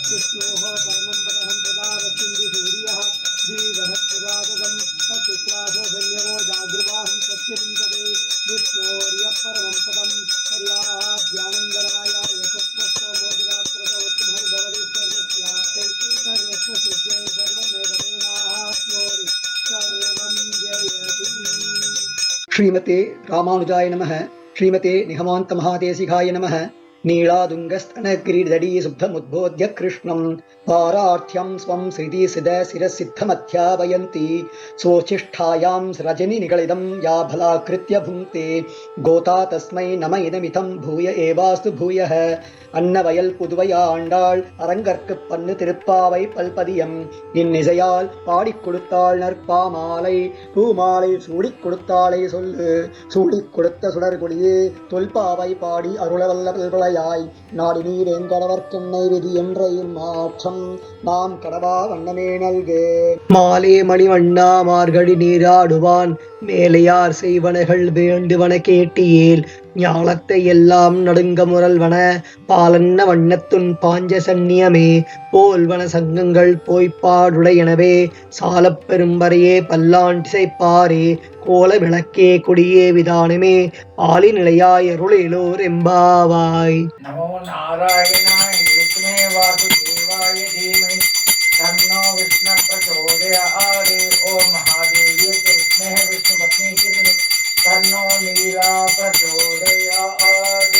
विष्णोः परमं पदहं प्रदारचिन्ति सूर्यः दीवहत्पुरादगं तत्पुत्रासो धन्यवो जागृवाहं सत्यविन्दते विष्णोर्यः परमं पदं पर्याभ्यानन्दराय यशस्वस्तो मोदिरात्रतोत्तमर्भवति सर्वस्याप्तै सर्वस्वसिद्ध्यै सर्वमेव तेनाप्नोति सर्वं जयति। श्रीमते रामानुजाय नमः। श्रीमते निगमान्त महादेशिकाय नमः। नीलादुङ्गस्तनगिरिदडी शुद्धमुद्बोध्य कृष्णं पारार्थ्यं स्वं शिरसिद्धमध्यापयन्ति स्वोच्छिष्ठायां रजनी निगलिदं या भलाकृत्य भुङ्क्ते गोता तस्मै नम इदमितं भूय एवास्तु भूयः। அன்னவயல் புதுவை ஆண்டாள் அரங்கற்கு பன்னு திருப்பாவை பல்பதியம் இந்நிசையால் பாடிக் கொடுத்தாள் நற்பாமாலை பூமாலை சூடிக் கொடுத்தாளை சொல்லு சூடிக் கொடுத்த சுடர்கொடியே தொல்பாவை பாடி அருளவல்ல பல்பலையாய் நாடி நீரெங்கடவர்க்கும் நைவிதி என்ற மாற்றம் நாம் கடவா வண்ணமே நல்கு. மாலே மணிவண்ணா மார்கழி நீராடுவான் மேலையார் செய்வனைகள் வேண்டுவன கேட்டியேல் ஞாலத்தை எல்லாம் நடுங்க முரல்வன பாலன்ன வண்ணத்துன் பாஞ்ச சந்நியமே போல்வன சங்கங்கள் போய்ப்பாடுடையனவே சாலப் பெரும்பறையே பல்லாண்டிசைப்பாரே கோல விளக்கே கொடியே விதானமே ஆலி நிலையாய் அருளேலோர் எம்பாவாய். நமோ நாராயணாய விஷ்ணே வாசுதேவாய தீமஹி தன்னோ விஷ்ணு பிரச்சோதயாத். ஓம் மகாதேவ்யே விஷ்ணே விஷ்ணுபத்னி கிருஷ்ணே தன்னோ நீலா பிரச்சோதயாத்.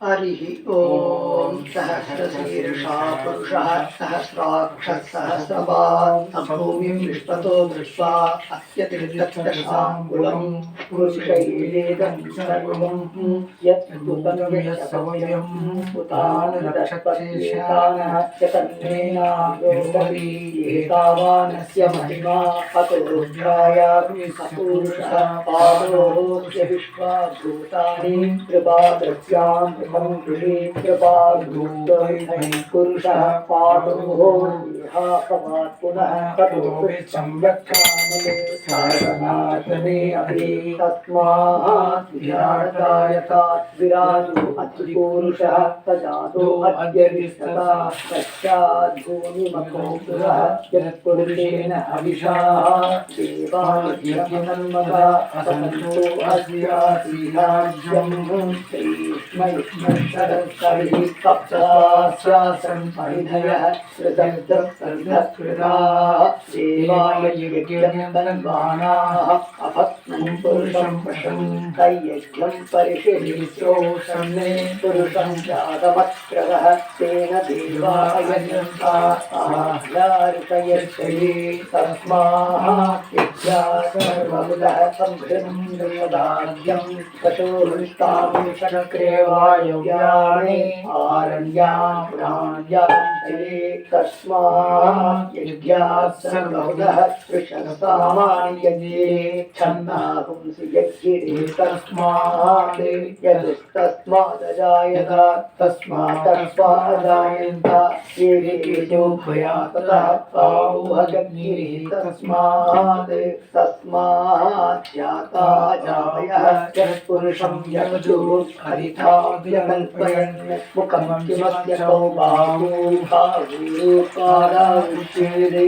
हरिः ओम सहस्रशीर्षा पुरुषः सहस्राक्षः सहस्रपात् भूमिं विश्वतो दृष्ट्वा अस्य तीर्थक्षशाङ्कुलं पुरुषैवेदं सर्वं यत् उतन्वेषसमयं उतान् रक्षतेशानः चतन्नेनायोपरि एतावानस्य महिमा अतोऽध्यायामि सपुरुषः पादोऽस्य विश्वाभूतानि कृपादृश्यां पुरुषः पादोः पुनः तत्त्वात्मे अभि तस्मात् विराजो अतिपुरुषः तजातो अद्य विस्तता पश्चात् भूमिमतो पुरः यत्पुरुषेण अभिषाः देवान्मदा असन्तो अस्यासीहाज्यं श्रीष्मैष्मशरस्करिः सप्तसहस्रासन् परिधयः सृजब्दः देवाय यज्ञन्वानाः अभक्तं पुरुषं पशं तैयज्ञं परिशिरीश्रोषन्ने पुरुषं जातमक्रवः तेन देवायजन्ताहार्षये तस्मात् यज्ञा सर्वमुदः संहृतं पशुहृष्टां चक्रे वायुव्यानि आरण्यां पुराण्यां तस्मात् यज्ञात् सर्वमुदः कृशसामानि यज्ञे छन्दाहुंसि यज्ञिरे तस्मात् यदुस्तस्मादजायत तस्मादजायन्त येकेजोभया ततः पावुहजज्ञिरे तस्मात् जाता जावयः यत्पुरुषं यजो हरिताव्यकल्पयन् मुखं किमस्य सौभागोपादाउच्येते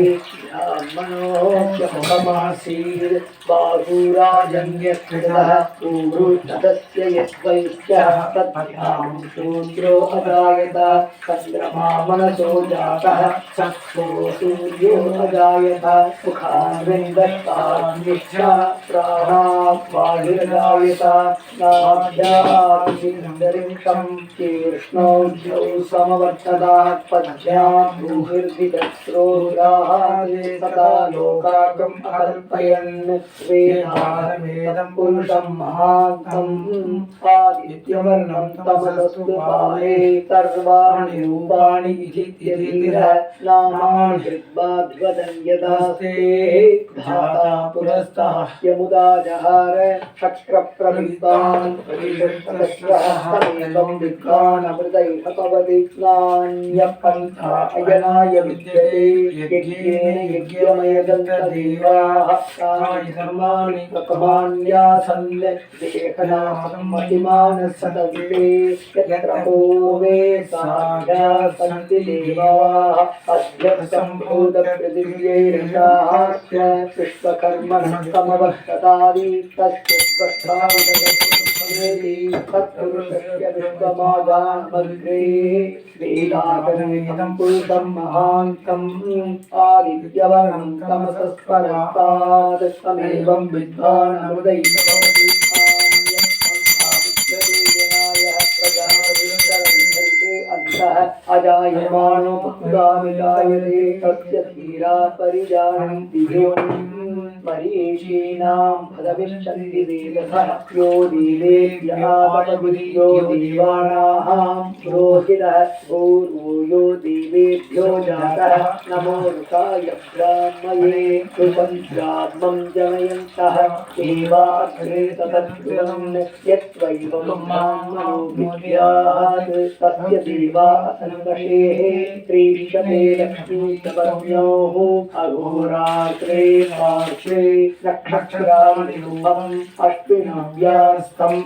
ब्राह्मणोऽप्यमुखमासीत् बाहुराजन्यकृतः पूर्वतस्य यद्वैश्यः तद्भ्यां शूद्रो अजायत चन्द्रमा मनसो जातः चक्षो सूर्यो अजायत मुखान्विन्दष्टान्विष्ठा प्राणात् वायुर्जायत नाभ्यां शीर्षं कीर्ष्णौ पद्यौ समवर्तदात् पद्यात् भूमिर्भिदस्रोग्राहात् सदा लोकागम् अकल्पयन् वेदारमेदं पुरुषं महान्तम् आदित्यवर्णं तमसस्तु पारे सर्वाणि रूपाणि इति नामानि कृत्वाभिवदन् यदास्ते धाता पुरस्तः यमुदा जहार शक्रप्रविद्वान् परिषत्तमेवं विद्वान् अमृतैः नान्यपन्था अयनाय विद्यते यज्ञेन यज्ञमयदन्तदेवाः तानि धर्माणि प्रकमान्यासन् देहनामतिमानः सतन्ते यत्र पूर्वे साध्याः सन्ति देवाः अद्य सम्भूतपृथिव्यैरजाः विश्वकर्मणः समवर्ततादि तस्य तत्पुरुषस्य विश्वमादान्मग्रे वेदागमेदं पुरुषं महान्तम् आदित्यवर्णं तमसस्परस्तात् तमेवं विद्वान् अमृतैः भवति अजायमानो पुत्राविजायते तस्य धीरा परिजानन्ति मरीषीणां पदविच्छन्ति वेदसः यो देवेभ्यः तपगुदियो देवानां पुरोहितः पूर्वो यो देवेभ्यो जातः नमो ऋताय ब्राह्मये ऋषन्त्यात्मं जनयन्तः देवाग्रे ततद्गुणं यत्त्वैवं ब्राह्मणो विद्यात् तस्य देवा संवशेः त्रीशते लक्ष्मीपत्न्योः अघोरात्रे पार्श्वे नक्षत्राणिरूपम् अश्विनाभ्यास्तम्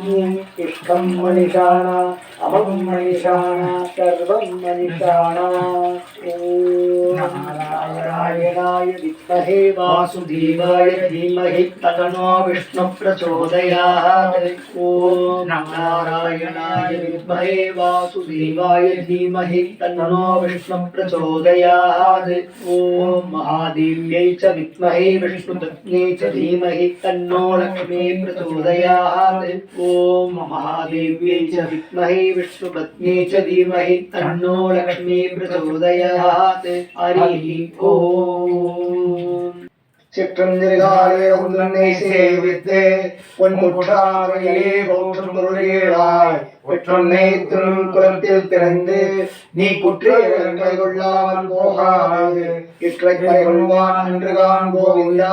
इष्टं मनिषाणा अमं मनिषाणा सर्वं मनिषाणा नारायणाय विद्महे वासुदेवाय धीमहि तन्नो विष्णुः प्रचोदयात् ॐ नारायणाय विद्महे वासुदेवाय धीमहि तन्नो विष्णुः प्रचोदयात् ॐ महादेव्यै च विद्महे विष्णुपत्न्यै च धीमहि तन्नो लक्ष्मी प्रचोदयात् ॐ महादेव्यै च विद्महे विष्णुपत्न्यै च धीमहि तन्नो लक्ष्मी प्रचोदयात् हरिः ॐ சிற்றஞ்சிறுகாலே உன்னை சேவித்து உன் குற்றாரையிலே போற்றும் பொருளேளாய் குற்றொன்னை துன் குலத்தில் பிறந்து நீ குற்றங்களை கொள்ளாமல் போகாது இற்றை கொள்வான் அன்றுகான் கோவிந்தா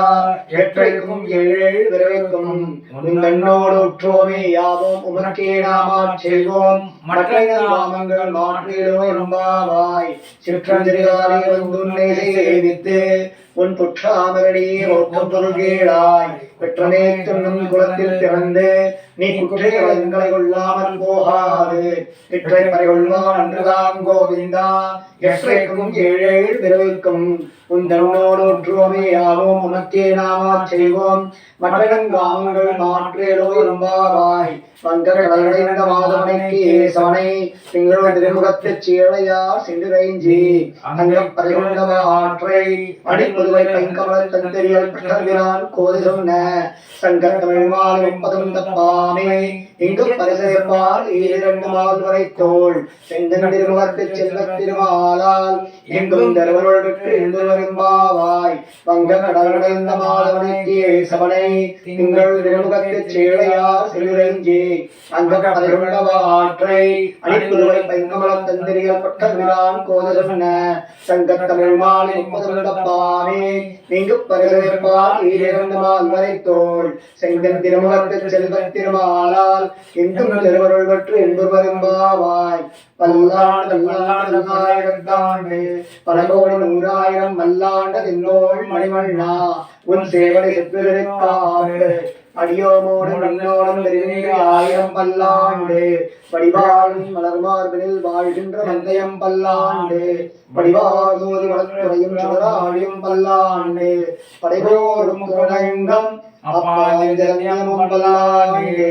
எற்றைக்கும் ஏழேழு பிறவைக்கும் உன்னோடு உற்றோமே யாவோம் உமக்கே நாமாச் செய்வோம் மற்ற நாமங்கள் மாற்றிலோ என்பாவாய் சிற்றஞ்சிறுகாலே உன்னை சேவித்து உன் புற்றாமரடியே ஒற்றும் பொருள்கேளாய் பெற்றனே துண்ணும் குலத்தில் பிறந்து நீ குற்றங்களை கொள்ளாமல் போகாது இற்றை பறிகொள்வான் அன்றுதான் கோவிந்தா எற்றைக்கும் ஏழேழு பிறவிக்கும் உந்தனோடு ஒற்றுவோமே யாவோம் உனக்கே நாமாச் செய்வோம் மற்றங்கள் மாற்றேலோ என்பாவாய் வங்கடலைந்த மாதவனைக்கு ஏசவனை திங்கள திருமுகத்துச் சீழையார் சென்றுரைஞ்சி அங்கம் பறிகொண்டவ ஆற்றை அடிப்புதுவை பைங்கமலத் தந்தெறியல் பெற்றவிரான் கோதி சொன்ன சங்கத்தமிழ் மாலை 30 தப்பாமே இங்கு பரிசைப்பால் ஈரண்டு மால் வரை தோள் செந்தன் திருமுகத்துச் செல்வத் திருமாலால் எங்கும் தருவருள் பெற்று என்று வரும்பாவாய் வங்க கடல்கடைந்த மாதவனைக்கு ஏசவனை திங்கள் திருமுகத்துச் சீழையார் சென்றுரைஞ்சி அங்கம் பறிகொண்டவ ஆற்றை அடிப்புதுவை பைங்கமலத் தந்தெறியல் பெற்றவிரான் கோதி சொன்ன சங்கத்தமிழ் மாலை 30 தப்பாமே இங்கு பரிசைப்பால் ஈரண்டு மால் வரை தோள் செங்கன் திருமுகத்துச் செல்வத் திருமாலால் எங்கும் திருவருள் பெற்று என்று வரும்பாவாய் பல்லாண்டு நல்லாயிரத்தாண்டு பல கோடி 100,000 மல்லாண்ட தின்னோள் மணிமண்ணா உன் சேவனை செப்பிருக்காடு அடியோமோடு மண்ணோடும் திருநீர் 1000 பல்லாண்டு படிவாளும் மலர்மார்பினில் வாழ்கின்ற மந்தயம் பல்லாண்டு படிவாள் தோதி வளர்த்துறையும் சுடராழியும் பல்லாண்டு படைபோடும் துணையங்கம் அப்பாஞ்சன்யமும் பல்லாண்டு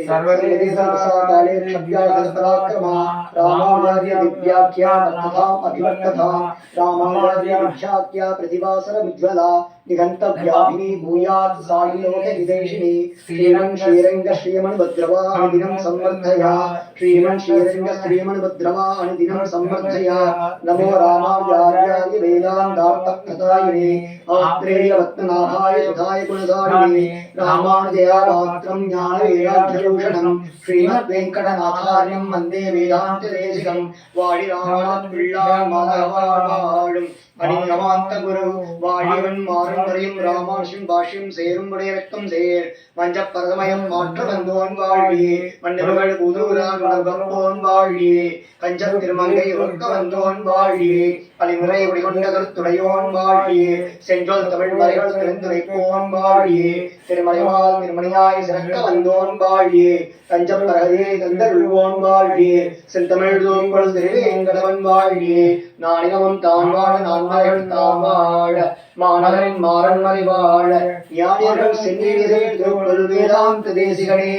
சர்வதேதி சர்வசாகாலே சத்யாகஸ்தராக்கிரமா ராமாராஜ்ய வித்யாக்கியா மத்ததாம் அபிவர்த்ததாம் ராமாராஜ்ய விக்ஷாக்கியா பிரதிவாசர உஜ்வலா निगन्तव्याभिनी भूयात् सायिलोकहितैषिणी श्रीमन् श्रीरङ्ग श्रीमन्भद्रवा अनुदिनं संवर्धया श्रीमन् श्रीरङ्ग श्रीमन्भद्रवा अनुदिनं संवर्धया नमो रामार्यार्याय वेदान्तार्थप्रदायिने आत्रेयरत्ननाभाय सुधाय गुणधारिणे रामानुजया पात्रं ज्ञानवैराग्यभूषणं श्रीमद्वेङ्कटनाथार्यं वन्दे वेदान्तदेशिकं वाळि रामानाथपिळ्ळाय माधवाळुं அணியமாந்த குரு வாழிவன் மாறும் வரையும் ராமானுஷன் பாஷ்யம் சேரும் உடையரக்கம் சேர் மஞ்ச பரதமயம் மாற்ற வந்தோன் வாழியே மன்னர்கள் புதூரான் உணர்வப்போன் வாழியே கஞ்ச திருமங்கை உறக்க வந்தோன் வாழியே அலிமுறை உடைகொண்ட கருத்துடையோன் வாழியே சென்றோல் தமிழ் மறைகள் திறந்துரைப்போன் வாழியே திருமலைவால் திருமணியாய் சிறக்க வந்தோன் வாழியே தஞ்ச பரகதியை தந்தருள்வோன் வாழியே செந்தமிழ் தோம்பல் திருவேங்கடவன் வாழியே நானினமும் தான் வாழ நான்மறைகள் தான் வாழ மாநகரின் மாறன்மறை வாழ ஞானியர்கள் சென்னியர்கள் திருப்பல் வேதாந்த தேசிகனே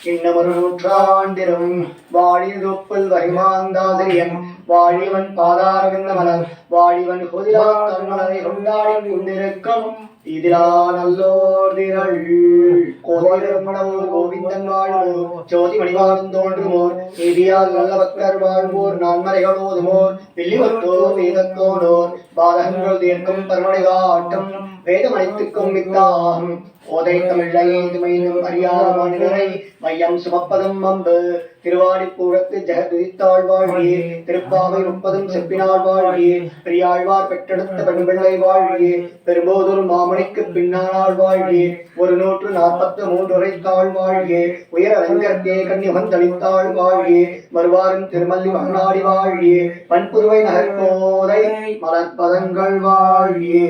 இன்னமொரு நூற்றாண்டிலும் வாழிதொப்பல் வரிமாந்தாதிரியன் வாழிவன் பாதாரவிந்த மலர் வாழிவன் கொதிலா தன்மலரை கொண்டாடி கொண்டிருக்கும் இதிலா நல்லோர் திரள் கோதிரமணவோ கோவிந்தன் வாழ்வோர் ஜோதி மணிவாரம் தோன்றுமோர் நீதியால் நல்ல பக்தர் வாழ்வோர் நான்மறைகள் ஓதுமோர் வெள்ளிவத்தோ வேதத்தோனோர் பாதகங்கள் தீர்க்கும் பரமனை காட்டும் வேதமனைத்துக்கும் வித்தாகும் ஓதை தமிழையும் அறியாத மாநிலரை மையம் சுமப்பதும் அம்பு திருவாடிப்பூரத்து ஜெகதுதித்தாள் வாழ்வியே திருப்பாவை 30 செப்பினாள் வாழ்வியே பெரியாழ்வார் பெற்றெடுத்த பெண்பிள்ளை வாழ்வியே பெரும்போதொரு மாமணிக்கு பின்னாள் வாழ்வியே 143 உரைத்தாள் வாழ்வியே உயர வெங்கர்த்தே கன்னிமன் தளித்தாள் வாழ்வியே வருவாரும் திருமல்லி மன்னாடி வாழ்வியே மண்புருவை நகர்கோதை மலர்பதங்கள் வாழ்வியே